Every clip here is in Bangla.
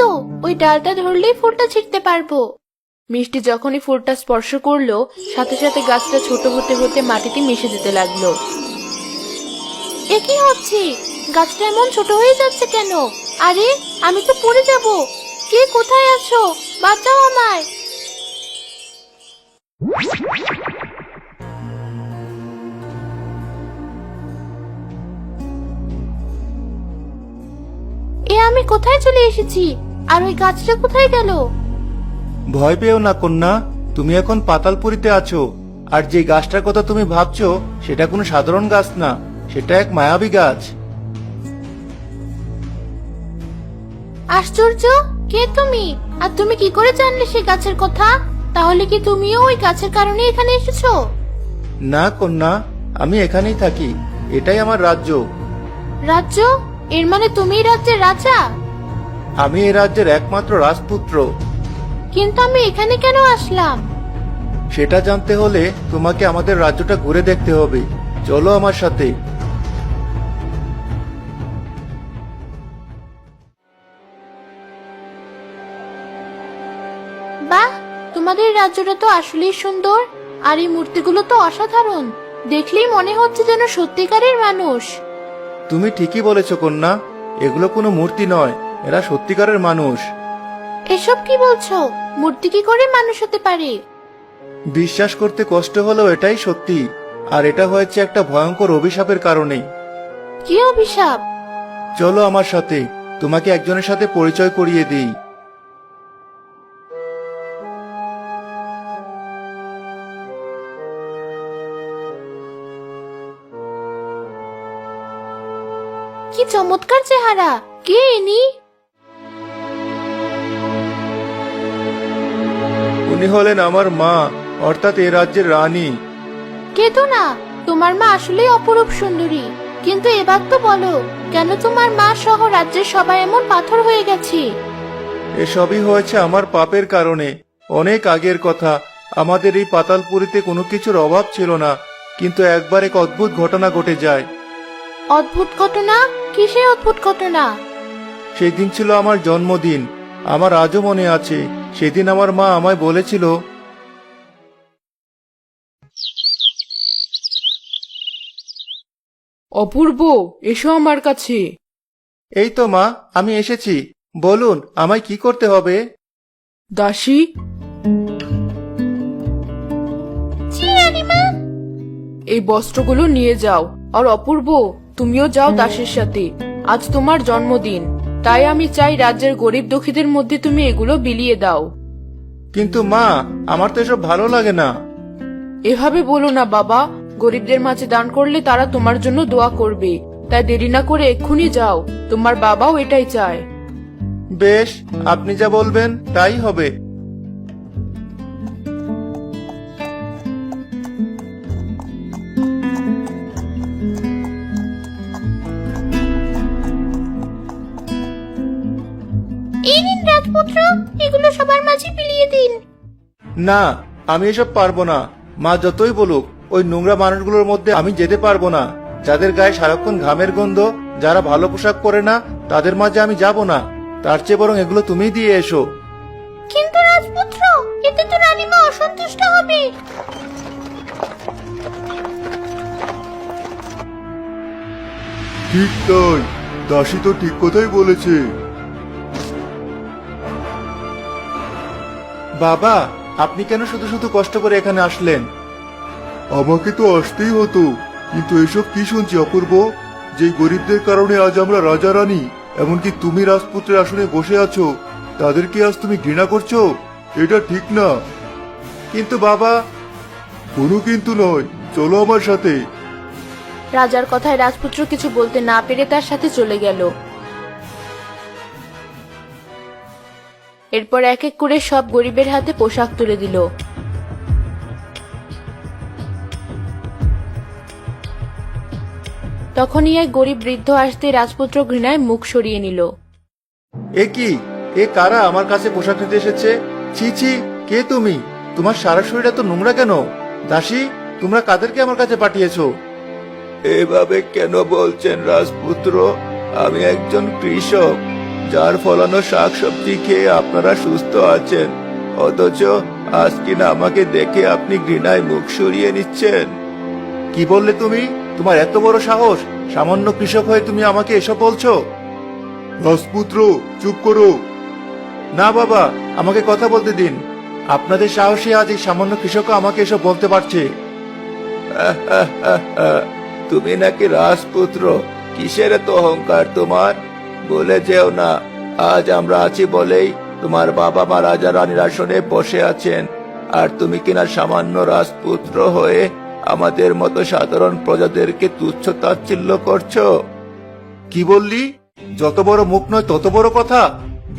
তো, ওই ডালটা ধরলেই ফুলটা ছিঁড়তে পারবো। মিষ্টি যখনই ফুলটা স্পর্শ করলো, সাথে সাথে গাছটা ছোট হতে হতে মাটিতে মিশে যেতে লাগলো। এ কি হচ্ছে? গাছটা এমন ছোট হয়ে যাচ্ছে কেন? আরে, আমি তো পড়ে যাব। কে কোথায় আছো? বাঁচাও আমায়। আমি কোথায় চলে এসেছি? আর ওই গাছটা কোথায় গেল? ভয় পেও না কন্যা, তুমি এখন পাতালপুরীতে আছো। আর যে গাছটার কথা তুমি ভাবছো সেটা কোনো সাধারণ গাছ না, সেটা এক মায়াবী গাছ। আশ্চর্য! কে তুমি? আর তুমি কি করে জানলে সেই গাছের কথা? তাহলে কি তুমিও ওই গাছের কারণে এখানে এসেছো? না কন্যা, আমি এখানেই থাকি, এটাই আমার রাজ্য। রাজ্য? এর মানে তুমি রাজ্যের রাজা? আমি এই রাজ্যের একমাত্র রাজপুত্র। কিন্তু আমি এখানে কেন আসলাম? সেটা জানতে হলে তোমাকে আমাদের রাজ্যটা ঘুরে দেখতে হবে। চলো আমার সাথে। বাহ, তোমাদের রাজ্যটা তো আসলেই সুন্দর। আর এই মূর্তিগুলো তো অসাধারণ। দেখলেই মনে হচ্ছে যেন সত্যিকারের মানুষ। তুমি ঠিকই বলেছ কন্যা, এগুলো কোনো মূর্তি নয়, এরা সত্যিকারের মানুষ। এসব কি বলছো? মূর্তি কি করে মানুষ হতে পারে? বিশ্বাস করতে কষ্ট হলেও এটাই সত্যি। আর এটা হয়েছে একটা ভয়ঙ্কর অভিশাপের কারণে। কি অভিশাপ? চলো আমার সাথে, তোমাকে একজনের সাথে পরিচয় করিয়ে দিই। কি চমৎকার চেহারা! কে ইনি? উনি হলেন আমার মা, অর্থাৎ এ রাজ্যের রানী। কেতো না, তোমার মা আসলেই অপরূপ সুন্দরী। কিন্তু এবার তো বলো, কেন তোমার মা সহ রাজ্যের সবাই এমন পাথর হয়ে গেছে? এসবই হয়েছে আমার পাপের কারণে। অনেক আগের কথা, আমাদের এই পাতালপুরীতে কোনো কিছুর অভাব ছিল না, কিন্তু একবার এক অদ্ভুত ঘটনা ঘটে যায়। অদ্ভুত ঘটনা? কিসের অদ্ভুত ঘটনা? সেই দিন ছিল আমার জন্মদিন। আমার আজও মনে আছে, সেদিন আমার মা আমায় বলেছিল, অপূর্ব, এসো আমার কাছে। এই তো মা, আমি এসেছি। বলুন, আমায় কি করতে হবে? দাসী, এই বস্ত্রগুলো নিয়ে যাও। আর অপূর্ব, তুমিও যাও দাসীর সাথে। আজ তোমার জন্মদিন, তাই আমি চাই রাজ্যের গরিব দুঃখীদের মধ্যে তুমি এগুলো বিলিয়ে দাও। কিন্তু মা, আমার তো এসব ভালো লাগে না। এভাবে বলো না বাবা, গরিবদের মাঝে দান করলে তারা তোমার জন্য দোয়া করবে। তাই দেরি না করে এক্ষুনি যাও, তোমার বাবাও এটাই চায়। বেশ, আপনি যা বলবেন তাই হবে। এই নিন রাজপুত্র, এগুলো সবার মাঝে বিলিয়ে দিন। না, আমি এসব পারবো না। মা যতই বলুক, ওই নোংরা মানুষগুলোর মধ্যে আমি যেতে পারবো না। যাদের গায়ে সারাক্ষণ ঘামের গন্ধ, যারা ভালো পোশাক পরে না, তাদের মাঝে আমি যাব না। তার চেয়ে বরং এগুলো তুমিই দিয়ে এসো। কিন্তু রাজপুত্র, এতে তো রানীমা অসন্তুষ্ট হবে। ঠিক তাই, দাসী তো ঠিক কথাই বলেছে। বাবা, আপনি কেন শুধু শুধু কষ্ট করে এখানে আসলেন? আমাকে তো আসতেই হতো, কিন্তু এসব কি শুনছি অপূর্ব? যে গরিবদের কারণে আজ আমরা রাজা রানী, এমনকি তুমি রাজপুত্রের আসনে বসে আছো, তাদেরকে আজ তুমি ঘৃণা করছো? এটা ঠিক না। কিন্তু বাবা, কোনো কিন্তু নয়, চলো আমার সাথে। রাজার কথায় রাজপুত্র কিছু বলতে না পেরে তার সাথে চলে গেল। এরপর এক এক করে সব গরিবের হাতে পোশাক তুলে দিল। তখনই এক গরিব বৃদ্ধ আসতে রাজপুত্র ঘৃণায় মুখ সরিয়ে নিল। এ কি? এ কারা আমার কাছে পোশাক নিতে এসেছে? ছি ছি, কে তুমি? তোমার সারা শরীরটা তো নোংরা কেন? দাসী, তোমরা কাদেরকে আমার কাছে পাঠিয়েছো? এভাবে কেন বলছেন রাজপুত্র? আমি একজন কৃষক, যার ফলানো শাকসবজি খেয়ে আপনারা সুস্থ আছেন, অথচ আজ কিনা আমাকে দেখে আপনি ঘৃণায় মুখ সরিয়ে নিচ্ছেন। কি বললে তুমি? তোমার এত বড় সাহস! সামান্য কৃষক হয়ে তুমি আমাকে এসব বলছো? রাজপুত্র, চুপ করো। না বাবা, আমাকে কথা বলতে দিন। আপনাদের সাহসী আজ এই সামান্য কৃষক আমাকে এসব বলতে পারছে। তুমি নাকি রাজপুত্র? কিসের এত অহংকার তোমার? বলে যেও না, আজ আমরা আছি বলেই তোমার বাবা মা রাজা রানীর আসনে বসে আছেন, আর তুমি কিনা সামান্য রাজপুত্র হয়ে আমাদের মতো সাধারণ প্রজাদেরকে তুচ্ছ তাচ্ছিল্য করছো। কি বললি? যত বড় মুখ নয় তত বড় কথা।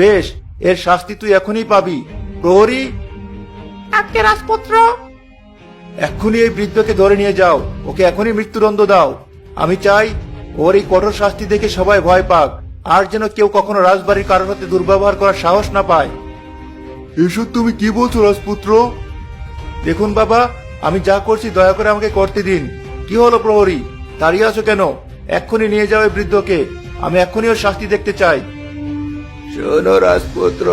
বেশ, এর শাস্তি তুই এখনই পাবি। প্রহরী, আজকে রাজপুত্র, এক্ষুনি এই বৃদ্ধকে ধরে নিয়ে যাও। ওকে এখনই মৃত্যুদণ্ড দাও। আমি চাই ওর এই কঠোর শাস্তি দেখে সবাই ভয় পাক, আর যেন কেউ কখনো রাজবাড়ির কারোর সাথে দুর্ব্যবহার করার সাহস না পায়। এসব তুমি কি বলছো রাজপুত্র? দেখুন বাবা, আমি যা করছি দয়া করে আমাকে করতে দিন। কি হলো প্রহরী, দাঁড়িয়ে আছো কেন? এক্ষুনি নিয়ে যাও এই বৃদ্ধকে। আমি এক্ষুনি ওর শাস্তি দেখতে চাই। শোনো রাজপুত্র,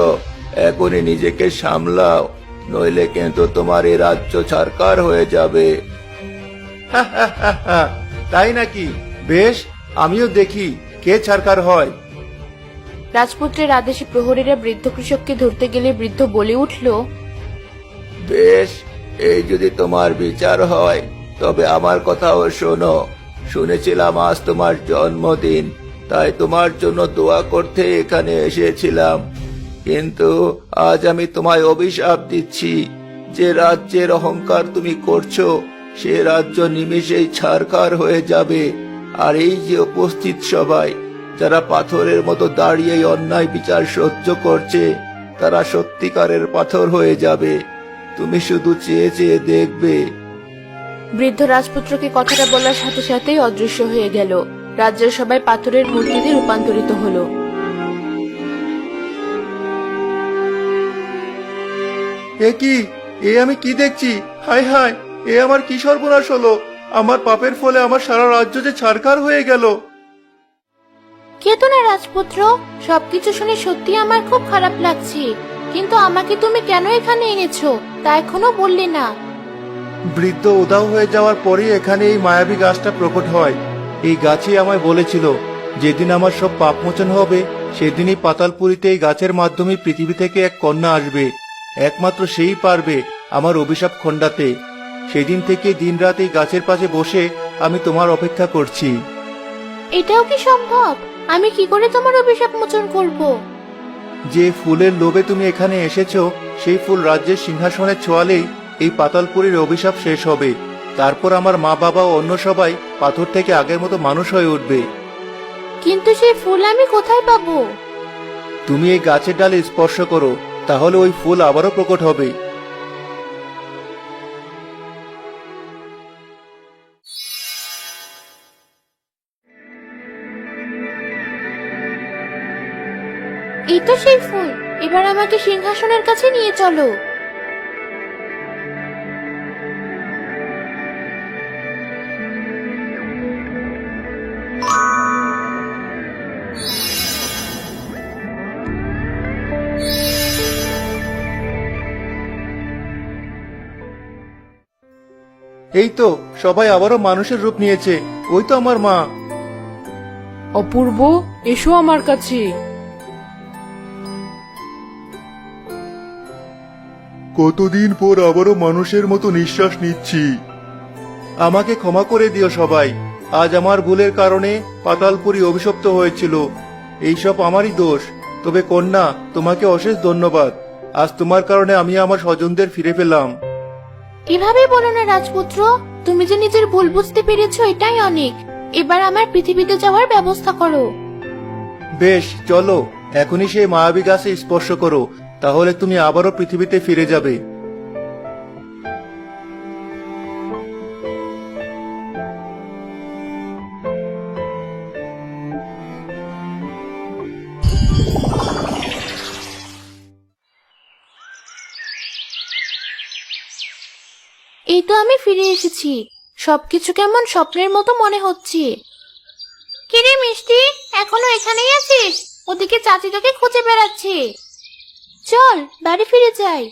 এখনই নিজেকে সামলাও, নইলে কিন্তু তোমার এই রাজ্য ছারকার হয়ে যাবে। তাই নাকি? বেশ, আমিও দেখি কে ছারকার হয়। রাজপুত্রের আদেশে প্রহরীরা বৃদ্ধ কৃষককে ধরতে গেলে বৃদ্ধ বলে উঠল, বেশ, এই যদি তোমার বিচার হয় তবে আমার কথাও শোনো। শুনেছিলাম আজ তোমার জন্মদিন, তাই তোমার জন্য দোয়া করতে এখানে এসেছিলাম। কিন্তু আজ আমি তোমায় অভিশাপ দিচ্ছি। যে রাজ্যের অহংকার তুমি করছো, সে রাজ্য নিমেষেই ছারখার হয়ে যাবে। আর এই যে উপস্থিত সবাই, যারা পাথরের মতো দাঁড়িয়ে অন্যায় বিচার সহ্য করছে, তারা সত্যিকারের পাথর হয়ে যাবে। তুমি শুধু চেয়ে চেয়ে দেখবে। বৃদ্ধ রাজপুত্রকে কথাটা বলার সাথে সাথেই অদৃশ্য হয়ে গেল। রাজ্যের সবাই পাথরের মূর্তিতে রূপান্তরিত হলো। এ কি? এ আমি কি দেখছি? হায় হায়, এ আমার কি সর্বনাশ হলো! আমার পাপের ফলে আমার সারা রাজ্য যে ছারখার হয়ে গেল। কেতো না রাজপুত্র, সবকিছু শুনে সত্যি আমার খুব খারাপ লাগছে। কিন্তু আমাকে তুমি কেন এখানে এনেছো তা এখনো বললে না। বৃদ্ধ উধাও হয়ে যাওয়ার পরেই এখানে এই মায়াবী গাছটা প্রকট হয়। এই গাছই আমায় বলেছিল, যেদিন আমার সব পাপ মোচন হবে সেদিনই পাতালপুরীতে এই গাছের মাধ্যমে পৃথিবী থেকে এক কন্যা আসবে। একমাত্র সেই পারবে আমার অভিশাপ খণ্ডাতে। সেদিন থেকে দিনরাত এই গাছের পাশে বসে আমি তোমার অপেক্ষা করছি। এটাও কি সম্ভব? আমি কি করে তোমার অভিশাপ মোচন করব? যে ফুলের লোভে তুমি এখানে এসেছো, সেই ফুল রাজ্যের সিংহাসনে ছোঁয়ালেই এই পাতালপুরীর অভিশাপ শেষ হবে। তারপর আমার মা বাবা ও অন্য সবাই পাথর থেকে আগের মতো মানুষ হয়ে উঠবে। কিন্তু সেই ফুল আমি কোথায় পাবো? তুমি এই গাছের ডালে স্পর্শ করো, তাহলে ওই ফুল আবারও প্রকট হবে। এই তো সেই ফুল। এবার আমাকে সিংহাসনের কাছে নিয়ে চলো। এই তো সবাই আবারও মানুষের রূপ নিয়েছে। ওই তো আমার মা। অপূর্ব, এসো আমার কাছে। কতদিন পর আবারও মানুষের মতো নিঃশ্বাস নিচ্ছি। আমাকে ক্ষমা করে দিও সবাই। আজ আমার ভুলের কারণে পাতালপুরী অভিশপ্ত হয়েছিল। এইসব আমারই দোষ। তবে কন্যা, তোমাকে অশেষ ধন্যবাদ। আজ তোমার কারণে আমি আমার স্বজনদের ফিরে পেলাম। এভাবে বলো না রাজপুত্র, তুমি যে নিজের ভুল বুঝতে পেরেছো এটাই অনেক। এবার আমার পৃথিবীতে যাওয়ার ব্যবস্থা করো। বেশ, চলো এখনই সেই মায়াবী গাছে স্পর্শ করো, তাহলে তুমি আবারও পৃথিবীতে ফিরে যাবে। এই তো আমি ফিরে এসেছি। সবকিছু কেমন স্বপ্নের মতো মনে হচ্ছে। কিরে মিষ্টি, এখনো এখানেই আছিস? ওদিকে চাচি তোকে খুঁজে বেড়াচ্ছে। চল বাড়ি ফিরে যাই।